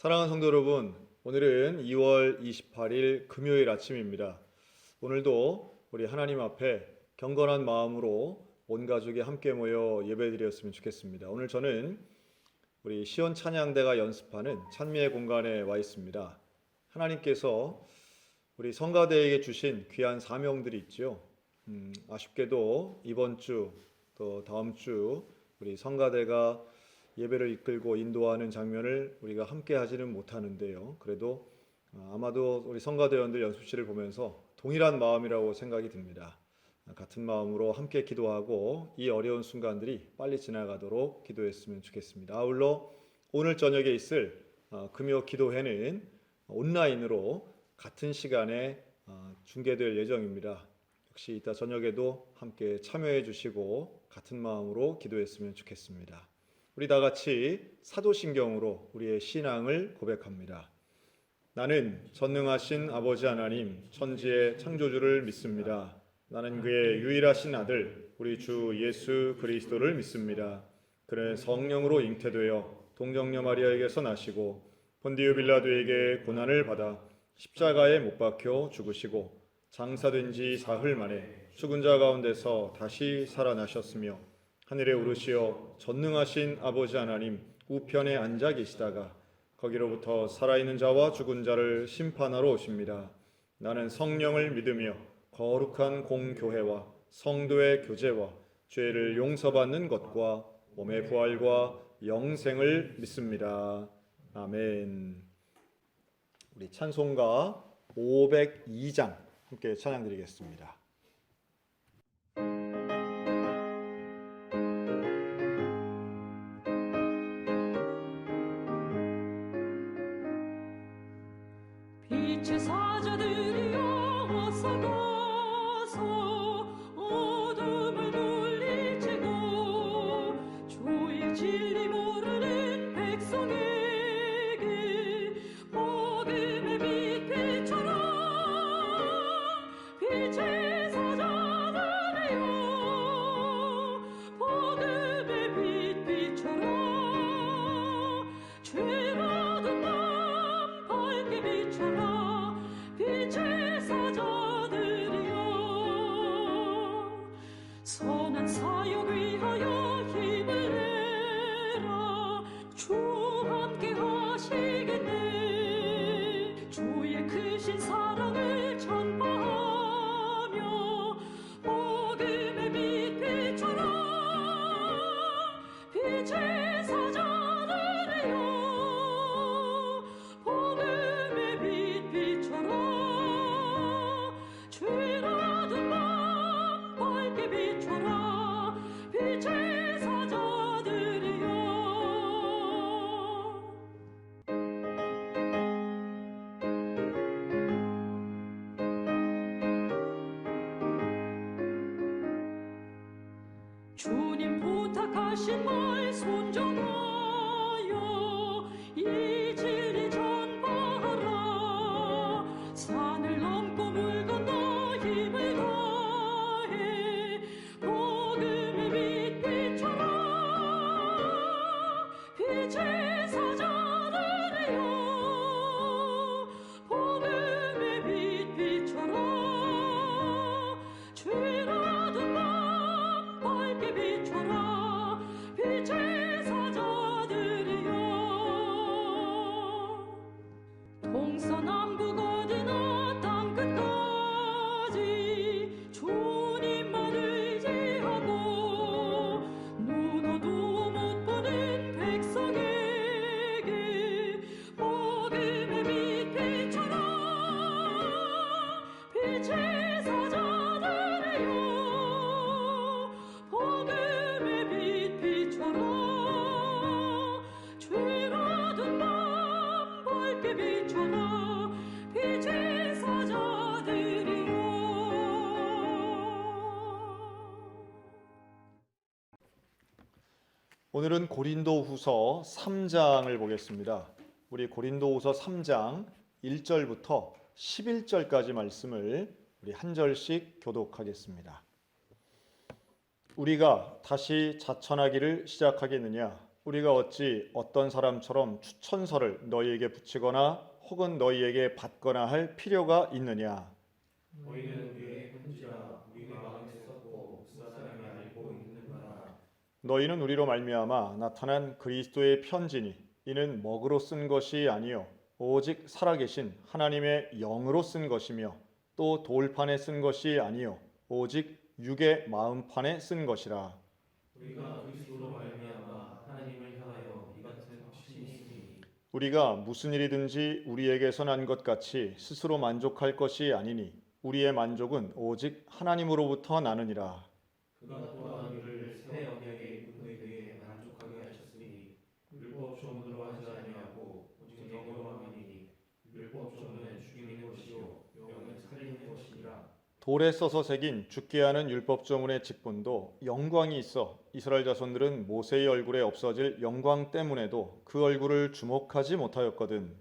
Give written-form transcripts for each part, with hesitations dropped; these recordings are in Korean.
사랑하는 성도 여러분, 오늘은 2월 28일 금요일 아침입니다. 오늘도 우리 하나님 앞에 경건한 마음으로 온 가족이 함께 모여 예배드렸으면 좋겠습니다. 오늘 저는 우리 시온 찬양대가 연습하는 찬미의 공간에 와 있습니다. 하나님께서 우리 성가대에게 주신 귀한 사명들이 있죠. 아쉽게도 이번 주 또 다음 주 우리 성가대가 예배를 이끌고 인도하는 장면을 우리가 함께 하지는 못하는데요. 그래도 아마도 우리 성가대원들 연습실을 보면서 동일한 마음이라고 생각이 듭니다. 같은 마음으로 함께 기도하고 이 어려운 순간들이 빨리 지나가도록 기도했으면 좋겠습니다. 아울러 오늘 저녁에 있을 금요 기도회는 온라인으로 같은 시간에 중계될 예정입니다. 역시 이따 저녁에도 함께 참여해 주시고 같은 마음으로 기도했으면 좋겠습니다. 우리 다 같이 사도신경으로 우리의 신앙을 고백합니다. 나는 전능하신 아버지 하나님 천지의 창조주를 믿습니다. 나는 그의 유일하신 아들 우리 주 예수 그리스도를 믿습니다. 그는 성령으로 잉태되어 동정녀 마리아에게서 나시고 본디오 빌라도에게 고난을 받아 십자가에 못 박혀 죽으시고 장사된 지 사흘 만에 죽은 자 가운데서 다시 살아나셨으며 하늘에 오르시어 전능하신 아버지 하나님 우편에 앉아 계시다가 거기로부터 살아있는 자와 죽은 자를 심판하러 오십니다. 나는 성령을 믿으며 거룩한 공교회와 성도의 교제와 죄를 용서받는 것과 몸의 부활과 영생을 믿습니다. 아멘. 우리 찬송가 502장 함께 찬양드리겠습니다. 빛의 사자들이여 어서 가서 어둠을 물리치고 주의 진리 모르는 백성에게 복음의 빛 비춰라. 빛의 사자들이여 복음의 빛 비춰라. 죄받은 맘 밝게 비춰라. 빛의 사자들이여 선한 사역 위하여 힘을 내라. 주 함께 하시겠네. 주의 크신 사랑을 전파하며 복음의 빛 비춰라. 빛의 사자들이여 복음의 빛 비춰라. 죄라든 맘 밝게 비춰라. 빛의 사자들이여 주님 부탁하신 말 순종하여 이진리 전파하라. 산을 넘고 물 건너 힘을 다해 복음의 빛 비춰라. 빛의 사자들이여 복음의 빛 비춰라. 죄라든 맘 밝게 비춰라. 빛의 사자들이여 동서남북 어디나 땅끝까지 주님만 의지하고 눈어도 못 보는 백성에게 복음의 빛 비춰라. 빛의 사자들이여 복음의 빛 비춰라. 죄라든 맘 밝게 비춰라. 빛의 사자들이여 오늘은 고린도후서 3장을 보겠습니다. 우리 고린도후서 3장 1절부터 11절까지 말씀을 우리 한 절씩 교독하겠습니다. 우리가 다시 자천하기를 시작하겠느냐? 우리가 어찌 어떤 사람처럼 추천서를 너희에게 붙이거나 혹은 너희에게 받거나 할 필요가 있느냐? 너희는 우리의 편지라 우리 마음에 썼고 그 사람이 알고 있는 바라. 너희는 우리로 말미암아 나타난 그리스도의 편지니 이는 먹으로 쓴 것이 아니요 오직 살아계신 하나님의 영으로 쓴 것이며 또 돌판에 쓴 것이 아니요 오직 육의 마음판에 쓴 것이라. 우리가 그리스도로 말미암아 하나님을 향하여 이 같은 확신이 있으니 우리가 무슨 일이든지 우리에게서 난 것 같이 스스로 만족할 것이 아니니 우리의 만족은 오직 하나님으로부터 나느니라. 그가 또한 우리를 새 언약의 일꾼에 대해 만족하게 하셨으니 율법 조문으로 하지 아니하고 오직 영으로 함이니 율법 조문은 죽이는 것이요 영은 살리는 것이니라. 돌에 써서 새긴 죽게 하는 율법조문의 직분도 영광이 있어 이스라엘 자손들은 모세의 얼굴에 없어질 영광 때문에도 그 얼굴을 주목하지 못하였거든.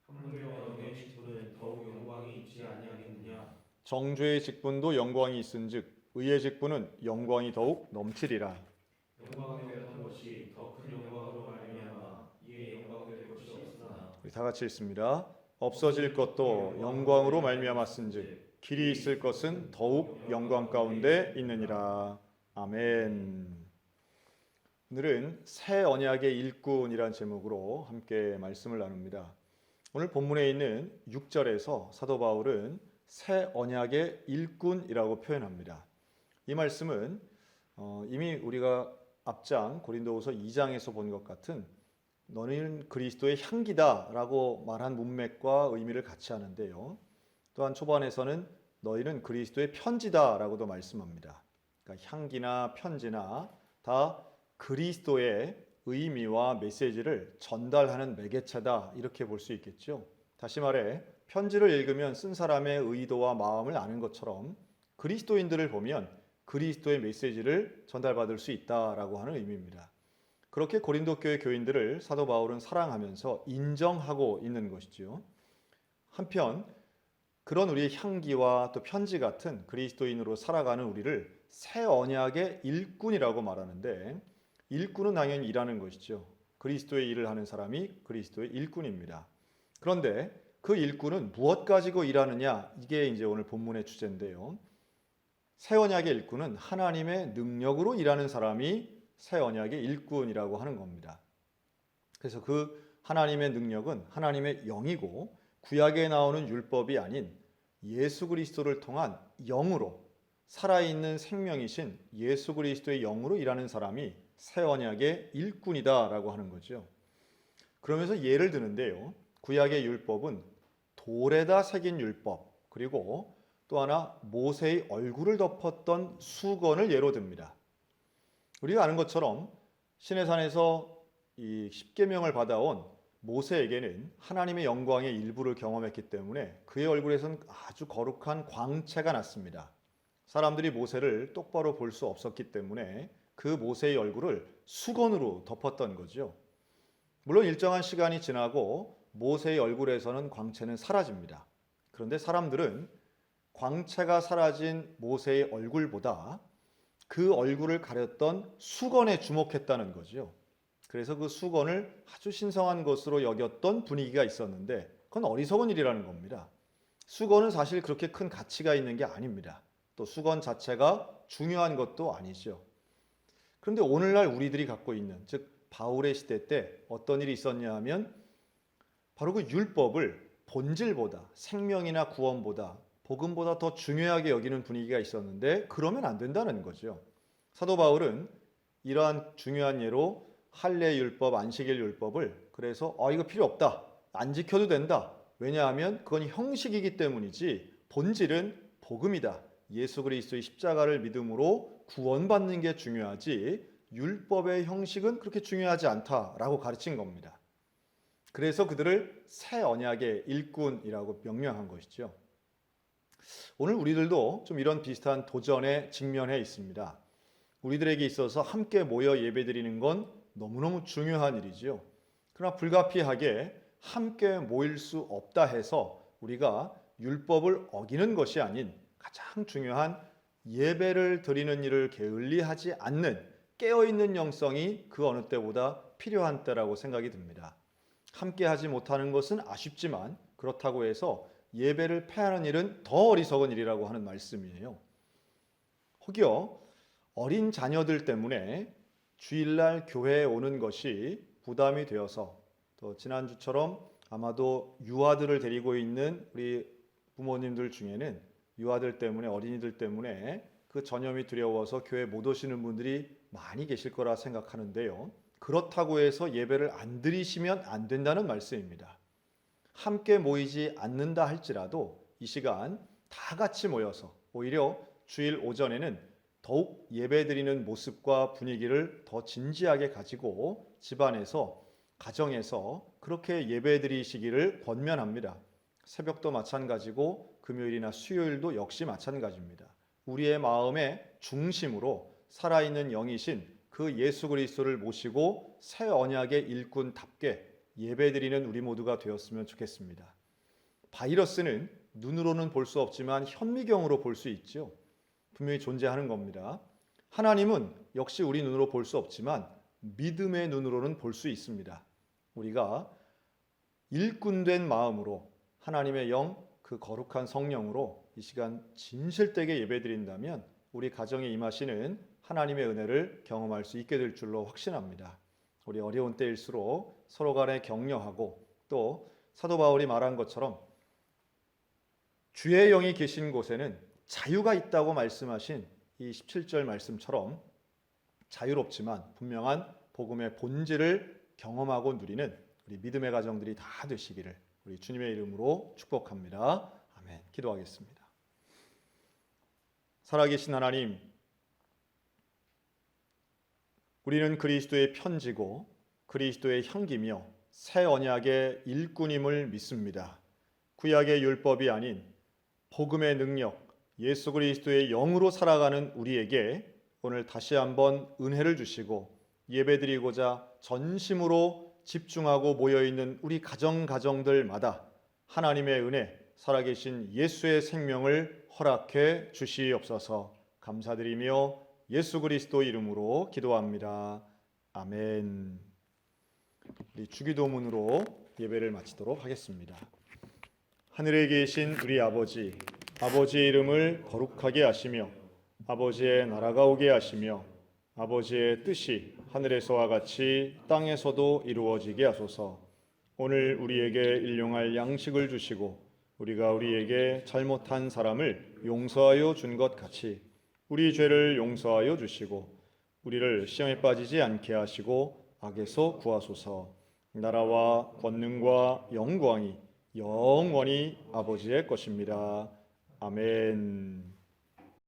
하물며 영의 직분은 더욱 영광이 있지 아니하겠느냐. 정죄의 직분도 영광이 있은즉 의의 직분은 영광이 더욱 넘치리라. 영광이 되었던 것이 더 큰 영광으로 말미암아 이에 영광이 될 것이 없으나 우리 다 같이 읽습니다. 없어질 것도 영광으로 말미암았은즉 길이 있을 것은 더욱 영광 가운데 있느니라. 아멘. 오늘은 새 언약의 일꾼이라는 제목으로 함께 말씀을 나눕니다. 오늘 본문에 있는 6절에서 사도 바울은 새 언약의 일꾼이라고 표현합니다. 이 말씀은 이미 우리가 앞장 고린도후서 2장에서 본 것 같은 너는 그리스도의 향기다라고 말한 문맥과 의미를 같이 하는데요. 또한 초반에서는 너희는 그리스도의 편지다라고도 말씀합니다. 그러니까 향기나 편지나 다 그리스도의 의미와 메시지를 전달하는 매개체다 이렇게 볼 수 있겠죠. 다시 말해 편지를 읽으면 쓴 사람의 의도와 마음을 아는 것처럼 그리스도인들을 보면 그리스도의 메시지를 전달받을 수 있다라고 하는 의미입니다. 그렇게 고린도 교회 교인들을 사도 바울은 사랑하면서 인정하고 있는 것이죠. 한편 그런 우리의 향기와 또 편지 같은 그리스도인으로 살아가는 우리를 새 언약의 일꾼이라고 말하는데 일꾼은 당연히 일하는 것이죠. 그리스도의 일을 하는 사람이 그리스도의 일꾼입니다. 그런데 그 일꾼은 무엇 가지고 일하느냐? 이게 이제 오늘 본문의 주제인데요. 새 언약의 일꾼은 하나님의 능력으로 일하는 사람이 새 언약의 일꾼이라고 하는 겁니다. 그래서 그 하나님의 능력은 하나님의 영이고 구약에 나오는 율법이 아닌 예수 그리스도를 통한 영으로 살아있는 생명이신 예수 그리스도의 영으로 일하는 사람이 새 언약의 일꾼이다라고 하는 거죠. 그러면서 예를 드는데요. 구약의 율법은 돌에다 새긴 율법 그리고 또 하나 모세의 얼굴을 덮었던 수건을 예로 듭니다. 우리가 아는 것처럼 시내산에서 이 십계명을 받아온 모세에게는 하나님의 영광의 일부를 경험했기 때문에 그의 얼굴에선 아주 거룩한 광채가 났습니다. 사람들이 모세를 똑바로 볼 수 없었기 때문에 그 모세의 얼굴을 수건으로 덮었던 거죠. 물론 일정한 시간이 지나고 모세의 얼굴에서는 광채는 사라집니다. 그런데 사람들은 광채가 사라진 모세의 얼굴보다 그 얼굴을 가렸던 수건에 주목했다는 거죠. 그래서 그 수건을 아주 신성한 것으로 여겼던 분위기가 있었는데 그건 어리석은 일이라는 겁니다. 수건은 사실 그렇게 큰 가치가 있는 게 아닙니다. 또 수건 자체가 중요한 것도 아니죠. 그런데 오늘날 우리들이 갖고 있는, 즉 바울의 시대 때 어떤 일이 있었냐 하면 바로 그 율법을 본질보다 생명이나 구원보다 복음보다 더 중요하게 여기는 분위기가 있었는데 그러면 안 된다는 거죠. 사도 바울은 이러한 중요한 예로 할례 율법, 안식일 율법을 그래서 이거 필요 없다. 안 지켜도 된다. 왜냐하면 그건 형식이기 때문이지 본질은 복음이다. 예수 그리스도의 십자가를 믿음으로 구원받는 게 중요하지 율법의 형식은 그렇게 중요하지 않다라고 가르친 겁니다. 그래서 그들을 새 언약의 일꾼이라고 명명한 것이죠. 오늘 우리들도 좀 이런 비슷한 도전에 직면해 있습니다. 우리들에게 있어서 함께 모여 예배드리는 건 너무너무 중요한 일이죠. 그러나 불가피하게 함께 모일 수 없다 해서 우리가 율법을 어기는 것이 아닌 가장 중요한 예배를 드리는 일을 게을리하지 않는 깨어있는 영성이 그 어느 때보다 필요한 때라고 생각이 듭니다. 함께 하지 못하는 것은 아쉽지만 그렇다고 해서 예배를 패하는 일은 더 어리석은 일이라고 하는 말씀이에요. 혹여 어린 자녀들 때문에 주일날 교회에 오는 것이 부담이 되어서, 또 지난주처럼 아마도 유아들을 데리고 있는 우리 부모님들 중에는 유아들 때문에, 어린이들 때문에 그 전염이 두려워서 교회 못 오시는 분들이 많이 계실 거라 생각하는데요. 그렇다고 해서 예배를 안 드리시면 안 된다는 말씀입니다. 함께 모이지 않는다 할지라도 이 시간 다 같이 모여서 오히려 주일 오전에는 더욱 예배드리는 모습과 분위기를 더 진지하게 가지고 집안에서, 가정에서 그렇게 예배드리시기를 권면합니다. 새벽도 마찬가지고 금요일이나 수요일도 역시 마찬가지입니다. 우리의 마음의 중심으로 살아있는 영이신 그 예수 그리스도를 모시고 새 언약의 일꾼답게 예배드리는 우리 모두가 되었으면 좋겠습니다. 바이러스는 눈으로는 볼 수 없지만 현미경으로 볼 수 있죠. 분명히 존재하는 겁니다. 하나님은 역시 우리 눈으로 볼 수 없지만 믿음의 눈으로는 볼 수 있습니다. 우리가 일꾼된 마음으로 하나님의 영, 그 거룩한 성령으로 이 시간 진실되게 예배드린다면 우리 가정에 임하시는 하나님의 은혜를 경험할 수 있게 될 줄로 확신합니다. 우리 어려운 때일수록 서로 간에 격려하고, 또 사도 바울이 말한 것처럼 주의 영이 계신 곳에는 자유가 있다고 말씀하신 이 17절 말씀처럼 자유롭지만 분명한 복음의 본질을 경험하고 누리는 우리 믿음의 가정들이 다 되시기를 우리 주님의 이름으로 축복합니다. 아멘. 기도하겠습니다. 살아계신 하나님, 우리는 그리스도의 편지고 그리스도의 향기며 새 언약의 일꾼임을 믿습니다. 구약의 율법이 아닌 복음의 능력, 예수 그리스도의 영으로 살아가는 우리에게 오늘 다시 한번 은혜를 주시고 예배드리고자 전심으로 집중하고 모여있는 우리 가정들마다 하나님의 은혜, 살아계신 예수의 생명을 허락해 주시옵소서. 감사드리며 예수 그리스도 이름으로 기도합니다. 아멘. 우리 주기도문으로 예배를 마치도록 하겠습니다. 하늘에 계신 우리 아버지, 아버지의 이름을 거룩하게 하시며 아버지의 나라가 오게 하시며 아버지의 뜻이 하늘에서와 같이 땅에서도 이루어지게 하소서. 오늘 우리에게 일용할 양식을 주시고 우리가 우리에게 잘못한 사람을 용서하여 준 것 같이 우리 죄를 용서하여 주시고 우리를 시험에 빠지지 않게 하시고 악에서 구하소서. 나라와 권능과 영광이 영원히 아버지의 것입니다. 아멘.